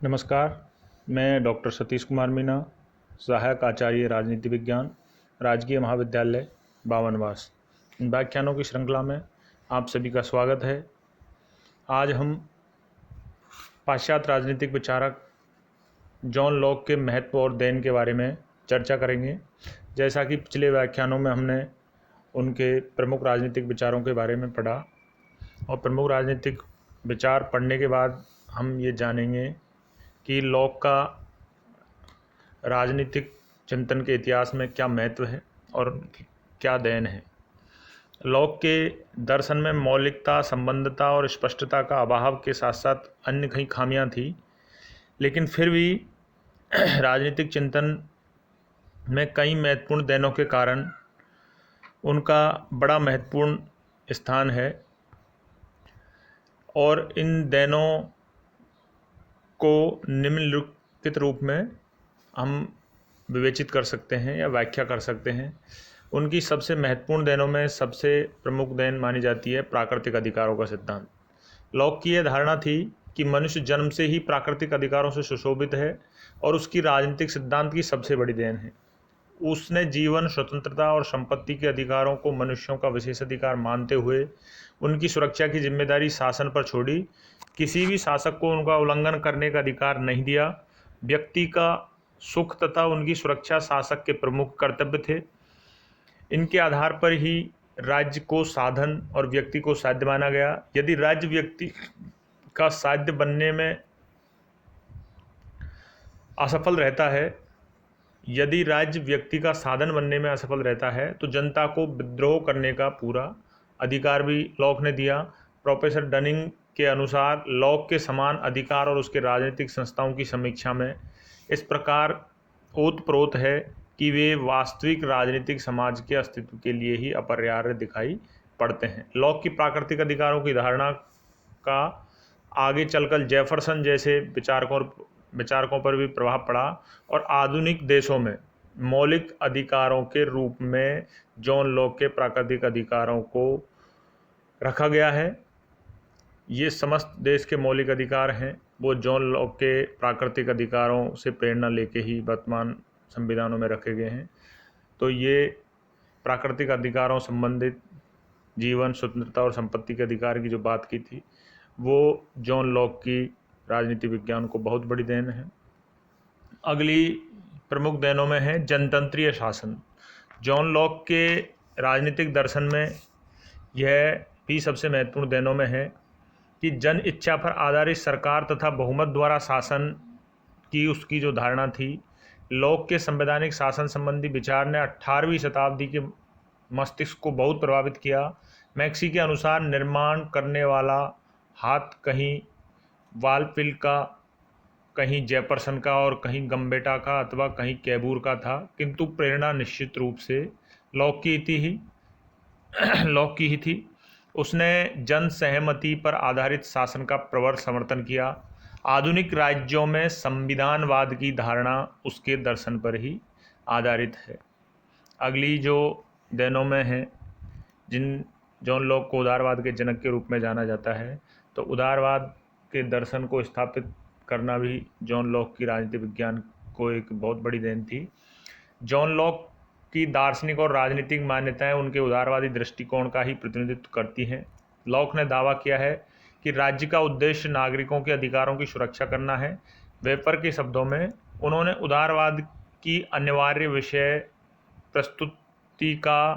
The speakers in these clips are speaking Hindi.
नमस्कार। मैं डॉक्टर सतीश कुमार मीना, सहायक आचार्य राजनीति विज्ञान, राजकीय महाविद्यालय बावनवास। इन व्याख्यानों की श्रृंखला में आप सभी का स्वागत है। आज हम पाश्चात्य राजनीतिक विचारक जॉन लॉक के महत्व और देन के बारे में चर्चा करेंगे। जैसा कि पिछले व्याख्यानों में हमने उनके प्रमुख राजनीतिक विचारों के बारे में पढ़ा और प्रमुख राजनीतिक विचार पढ़ने के बाद हम ये जानेंगे कि लॉक का राजनीतिक चिंतन के इतिहास में क्या महत्व है और क्या देन है। लॉक के दर्शन में मौलिकता, संबंधता और स्पष्टता का अभाव के साथ साथ अन्य कई खामियां थी, लेकिन फिर भी राजनीतिक चिंतन में कई महत्वपूर्ण देनों के कारण उनका बड़ा महत्वपूर्ण स्थान है और इन देनों को निम्नलिखित रूप में हम विवेचित कर सकते हैं या व्याख्या कर सकते हैं। उनकी सबसे महत्वपूर्ण देनों में सबसे प्रमुख देन मानी जाती है प्राकृतिक अधिकारों का सिद्धांत। लॉक की यह धारणा थी कि मनुष्य जन्म से ही प्राकृतिक अधिकारों से सुशोभित है और उसकी राजनीतिक सिद्धांत की सबसे बड़ी देन है। उसने जीवन, स्वतंत्रता और संपत्ति के अधिकारों को मनुष्यों का विशेष अधिकार मानते हुए उनकी सुरक्षा की जिम्मेदारी शासन पर छोड़ी। किसी भी शासक को उनका उल्लंघन करने का अधिकार नहीं दिया। व्यक्ति का सुख तथा उनकी सुरक्षा शासक के प्रमुख कर्तव्य थे। इनके आधार पर ही राज्य को साधन और व्यक्ति को साध्य माना गया। यदि राज्य व्यक्ति का साध्य बनने में असफल रहता है यदि राज्य व्यक्ति का साधन बनने में असफल रहता है तो जनता को विद्रोह करने का पूरा अधिकार भी लॉक ने दिया। प्रोफेसर डनिंग के अनुसार लॉक के समान अधिकार और उसके राजनीतिक संस्थाओं की समीक्षा में इस प्रकार ओतप्रोत है कि वे वास्तविक राजनीतिक समाज के अस्तित्व के लिए ही अपरिहार्य दिखाई पड़ते हैं। लॉक की प्राकृतिक अधिकारों की धारणा का आगे चलकर जेफरसन जैसे विचारकों पर भी प्रभाव पड़ा और आधुनिक देशों में मौलिक अधिकारों के रूप में जॉन लॉक के प्राकृतिक अधिकारों को रखा गया है। ये समस्त देश के मौलिक अधिकार हैं, वो जॉन लॉक के प्राकृतिक अधिकारों से प्रेरणा लेके ही वर्तमान संविधानों में रखे गए हैं। तो ये प्राकृतिक अधिकारों संबंधित जीवन, स्वतंत्रता और संपत्ति के अधिकार की जो बात की थी वो जॉन लॉक की राजनीति विज्ञान को बहुत बड़ी देन है। अगली प्रमुख देनों में है जनतंत्रीय शासन। जॉन लॉक के राजनीतिक दर्शन में यह भी सबसे महत्वपूर्ण देनों में है कि जन इच्छा पर आधारित सरकार तथा बहुमत द्वारा शासन की उसकी जो धारणा थी। लॉक के संवैधानिक शासन संबंधी विचार ने 18वीं शताब्दी के मस्तिष्क को बहुत प्रभावित किया। मैक्सी के अनुसार निर्माण करने वाला हाथ कहीं वालपिल का, कहीं जेफरसन का और कहीं गम्बेटा का अथवा कहीं कैबूर का था, किंतु प्रेरणा निश्चित रूप से लॉक की ही थी। उसने जन सहमति पर आधारित शासन का प्रबल समर्थन किया। आधुनिक राज्यों में संविधानवाद की धारणा उसके दर्शन पर ही आधारित है। अगली जो देनों में है, जिन जॉन लॉक को उदारवाद के जनक के रूप में जाना जाता है, तो उदारवाद के दर्शन को स्थापित करना भी जॉन लॉक की राजनीति विज्ञान को एक बहुत बड़ी देन थी। जॉन लॉक की दार्शनिक और राजनीतिक मान्यताएं उनके उदारवादी दृष्टिकोण का ही प्रतिनिधित्व करती हैं। लॉक ने दावा किया है कि राज्य का उद्देश्य नागरिकों के अधिकारों की सुरक्षा करना है। वेपर के शब्दों में उन्होंने उदारवाद की अनिवार्य विषय प्रस्तुति का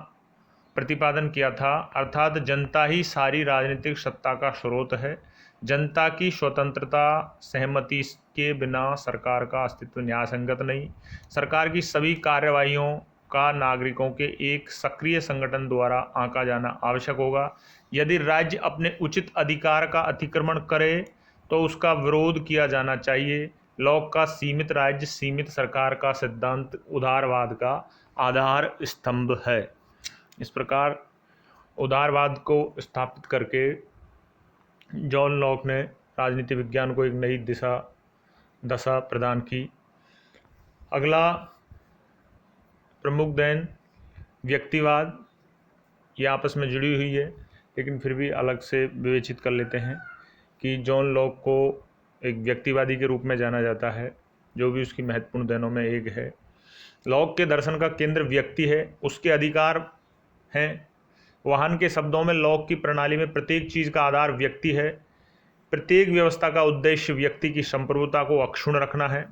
प्रतिपादन किया था, अर्थात जनता ही सारी राजनीतिक सत्ता का स्रोत है। जनता की स्वतंत्रता सहमति के बिना सरकार का अस्तित्व न्यायसंगत नहीं। सरकार की सभी कार्यवाहियों का नागरिकों के एक सक्रिय संगठन द्वारा आंका जाना आवश्यक होगा। यदि राज्य अपने उचित अधिकार का अतिक्रमण करे तो उसका विरोध किया जाना चाहिए। लॉक का सीमित राज्य सीमित सरकार का सिद्धांत उदारवाद का आधार स्तंभ है। इस प्रकार उदारवाद को स्थापित करके जॉन लॉक ने राजनीति विज्ञान को एक नई दशा प्रदान की। अगला प्रमुख देन व्यक्तिवाद। ये आपस में जुड़ी हुई है, लेकिन फिर भी अलग से विवेचित कर लेते हैं कि जॉन लॉक को एक व्यक्तिवादी के रूप में जाना जाता है, जो भी उसकी महत्वपूर्ण देनों में एक है। लॉक के दर्शन का केंद्र व्यक्ति है, उसके अधिकार हैं। वाहन के शब्दों में लॉक की प्रणाली में प्रत्येक चीज का आधार व्यक्ति है। प्रत्येक व्यवस्था का उद्देश्य व्यक्ति की संप्रभुता को अक्षुण्ण रखना है।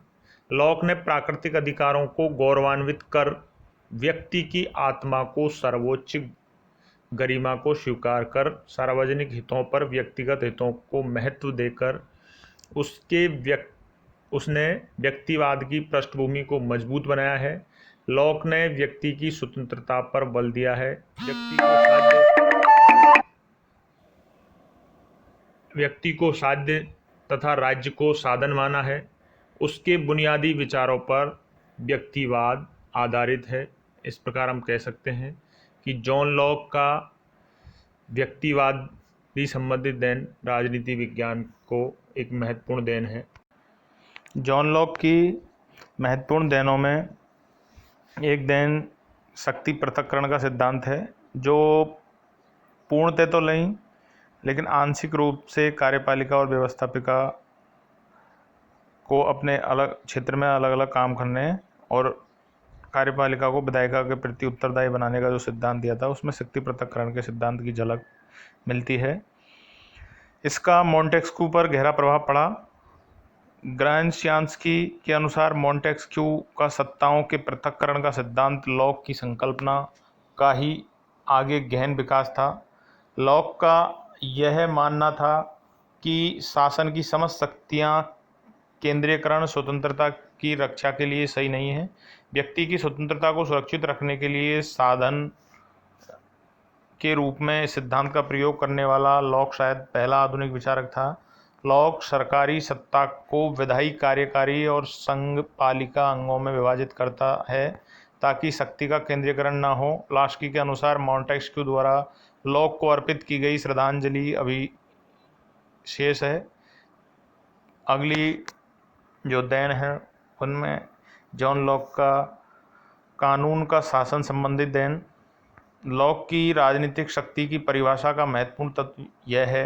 लॉक ने प्राकृतिक अधिकारों को गौरवान्वित कर व्यक्ति की आत्मा को सर्वोच्च गरिमा को स्वीकार कर सार्वजनिक हितों पर व्यक्तिगत हितों को महत्व देकर उसने व्यक्तिवाद की पृष्ठभूमि को मजबूत बनाया है। लॉक ने व्यक्ति की स्वतंत्रता पर बल दिया है। व्यक्ति को साध्य तथा राज्य को साधन माना है। उसके बुनियादी विचारों पर व्यक्तिवाद आधारित है। इस प्रकार हम कह सकते हैं कि जॉन लॉक का व्यक्तिवाद भी संबंधित देन राजनीति विज्ञान को एक महत्वपूर्ण देन है। जॉन लॉक की महत्वपूर्ण देनों में एक देन शक्ति पृथक्करण का सिद्धांत है, जो पूर्णतः तो नहीं लेकिन आंशिक रूप से कार्यपालिका और व्यवस्थापिका को अपने अलग क्षेत्र में अलग अलग काम करने और कार्यपालिका को विधायिका के प्रति उत्तरदायी बनाने का जो सिद्धांत दिया था, उसमें शक्ति पृथक्करण के सिद्धांत की झलक मिलती है। इसका मोंटेस्क्यू पर गहरा प्रभाव पड़ा। ग्राम्शियान्स्की के अनुसार मोंटेस्क्यू का सत्ताओं के पृथक्करण का सिद्धांत लॉक की संकल्पना का ही आगे गहन विकास था। लॉक का यह मानना था कि शासन की समस्त शक्तियां केंद्रीयकरण स्वतंत्रता की रक्षा के लिए सही नहीं है। व्यक्ति की स्वतंत्रता को सुरक्षित रखने के लिए साधन के रूप में इस सिद्धांत का प्रयोग करने वाला लॉक शायद पहला आधुनिक विचारक था। लॉक सरकारी सत्ता को विधायी, कार्यकारी और संघपालिका अंगों में विभाजित करता है ताकि शक्ति का केंद्रीकरण न हो। लास्की के अनुसार मोंटेस्क्यू द्वारा लॉक को अर्पित की गई श्रद्धांजलि अभी शेष है। अगली जो देन है उनमें जॉन लॉक का कानून का शासन संबंधित देन। लॉक की राजनीतिक शक्ति की परिभाषा का महत्वपूर्ण तत्व यह है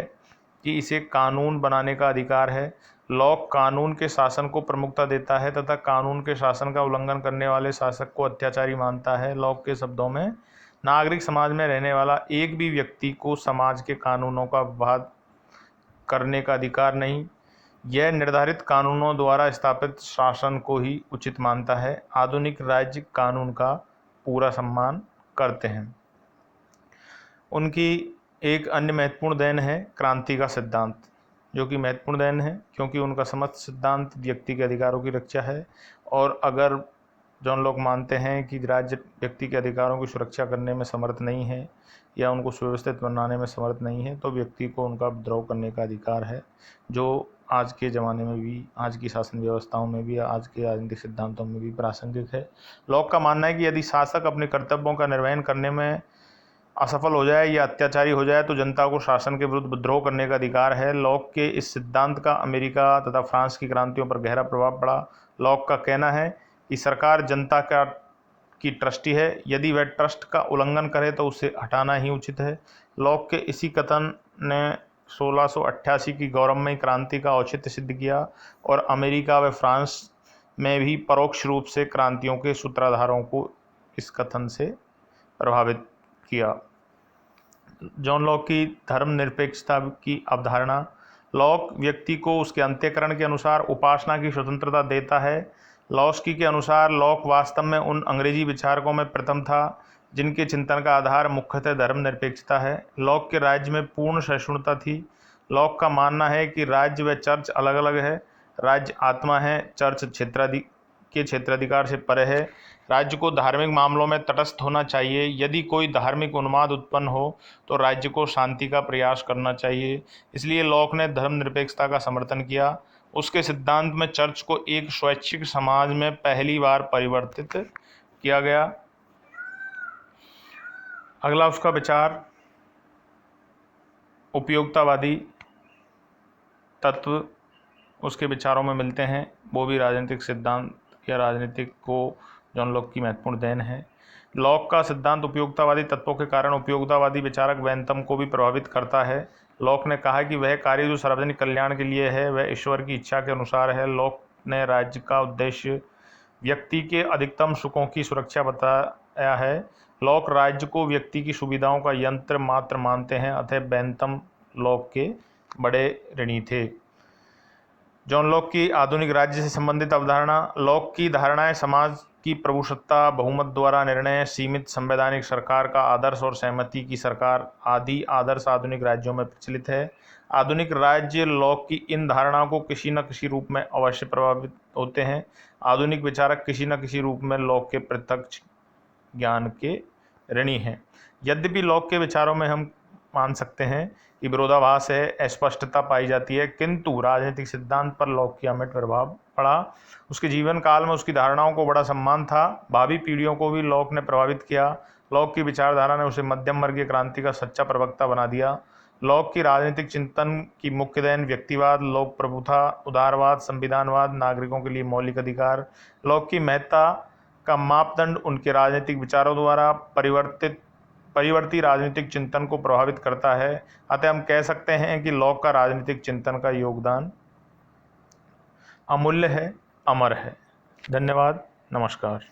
कि इसे कानून बनाने का अधिकार है। लॉक कानून के शासन को प्रमुखता देता है तथा कानून के शासन का उल्लंघन करने वाले शासक को अत्याचारी मानता है। लॉक के शब्दों में नागरिक समाज में रहने वाला एक भी व्यक्ति को समाज के कानूनों का विवाद करने का अधिकार नहीं। यह निर्धारित कानूनों द्वारा स्थापित शासन को ही उचित मानता है। आधुनिक राज्य कानून का पूरा सम्मान करते हैं। उनकी एक अन्य महत्वपूर्ण देन है क्रांति का सिद्धांत, जो कि महत्वपूर्ण देन है क्योंकि उनका समस्त सिद्धांत व्यक्ति के अधिकारों की रक्षा है। और अगर जॉन लॉक मानते हैं कि राज्य व्यक्ति के अधिकारों की सुरक्षा करने में समर्थ नहीं है या उनको सुव्यवस्थित बनाने में समर्थ नहीं है, तो व्यक्ति को उनका विद्रोह करने का अधिकार है, जो आज के ज़माने में भी, आज की शासन व्यवस्थाओं में भी, आज के राजनीतिक सिद्धांतों में भी प्रासंगिक है। लॉक का मानना है कि यदि शासक अपने कर्तव्यों का निर्वहन करने में असफल हो जाए या अत्याचारी हो जाए तो जनता को शासन के विरुद्ध विद्रोह करने का अधिकार है। लॉक के इस सिद्धांत का अमेरिका तथा फ्रांस की क्रांतियों पर गहरा प्रभाव पड़ा। लॉक का कहना है कि सरकार जनता की ट्रस्टी है, यदि वह ट्रस्ट का उल्लंघन करे तो उसे हटाना ही उचित है। लॉक के इसी कथन ने 1688 की गौरवमयी क्रांति का औचित्य सिद्ध किया और अमेरिका व फ्रांस में भी परोक्ष रूप से क्रांतियों के सूत्रधारों को इस कथन से प्रभावित किया। जॉन लॉक की धर्मनिरपेक्षता की अवधारणा। लॉक व्यक्ति को उसके अंत्यकरण के अनुसार उपासना की स्वतंत्रता देता है। लॉस्की के अनुसार लॉक वास्तव में उन अंग्रेजी विचारकों में प्रथम था जिनके चिंतन का आधार मुख्यतः धर्मनिरपेक्षता है। लॉक के राज्य में पूर्ण सहिष्णुता थी। लॉक का मानना है कि राज्य व चर्च अलग अलग है। राज्य आत्मा है, चर्च क्षेत्राधिकार से परे है। राज्य को धार्मिक मामलों में तटस्थ होना चाहिए। यदि कोई धार्मिक उन्माद उत्पन्न हो तो राज्य को शांति का प्रयास करना चाहिए। इसलिए लॉक ने धर्मनिरपेक्षता का समर्थन किया। उसके सिद्धांत में चर्च को एक स्वैच्छिक समाज में पहली बार परिवर्तित किया गया। अगला उसका विचार उपयोगितावादी तत्व उसके विचारों में मिलते हैं। वो भी राजनीतिक सिद्धांत या राजनीतिक को जॉन लॉक की महत्वपूर्ण देन है। लॉक का सिद्धांत उपयोगितावादी तत्वों के कारण उपयोगितावादी विचारक बेंथम को भी प्रभावित करता है। लॉक ने कहा कि वह कार्य जो सार्वजनिक कल्याण के लिए है वह ईश्वर की इच्छा के अनुसार है। लॉक ने राज्य का उद्देश्य व्यक्ति के अधिकतम सुखों की सुरक्षा बताया है। लॉक राज्य को व्यक्ति की सुविधाओं का यंत्र मात्र मानते हैं, अतः बेंथम लॉक के बड़े ऋणी थे। जॉन लॉक की आधुनिक राज्य से संबंधित अवधारणा। लॉक की धारणाएं समाज की प्रभुसत्ता, बहुमत द्वारा निर्णय, सीमित संवैधानिक सरकार का आदर्श और सहमति की सरकार आदि आदर्श आधुनिक राज्यों में प्रचलित है। आधुनिक राज्य लॉक की इन धारणाओं को किसी न किसी रूप में अवश्य प्रभावित होते हैं। आधुनिक विचारक किसी न किसी रूप में लॉक के प्रत्यक्ष ज्ञान के ऋणी हैं। यद्यपि लॉक के विचारों में हम मान सकते हैं कि विरोधाभास है, अस्पष्टता पाई जाती है, किंतु राजनीतिक सिद्धांत पर लॉक की अमिट प्रभाव पड़ा। उसके जीवन काल में उसकी धारणाओं को बड़ा सम्मान था। भावी पीढ़ियों को भी लॉक ने प्रभावित किया। लॉक की विचारधारा ने उसे मध्यम वर्गीय क्रांति का सच्चा प्रवक्ता बना दिया। लॉक की राजनीतिक चिंतन की मुख्य देन व्यक्तिवाद, लोक प्रभुता, उदारवाद, संविधानवाद, नागरिकों के लिए मौलिक अधिकार। लॉक की महत्ता का मापदंड उनके राजनीतिक विचारों द्वारा परिवर्ती राजनीतिक चिंतन को प्रभावित करता है। अतः हम कह सकते हैं कि लॉक का राजनीतिक चिंतन का योगदान अमूल्य है, अमर है। धन्यवाद, नमस्कार।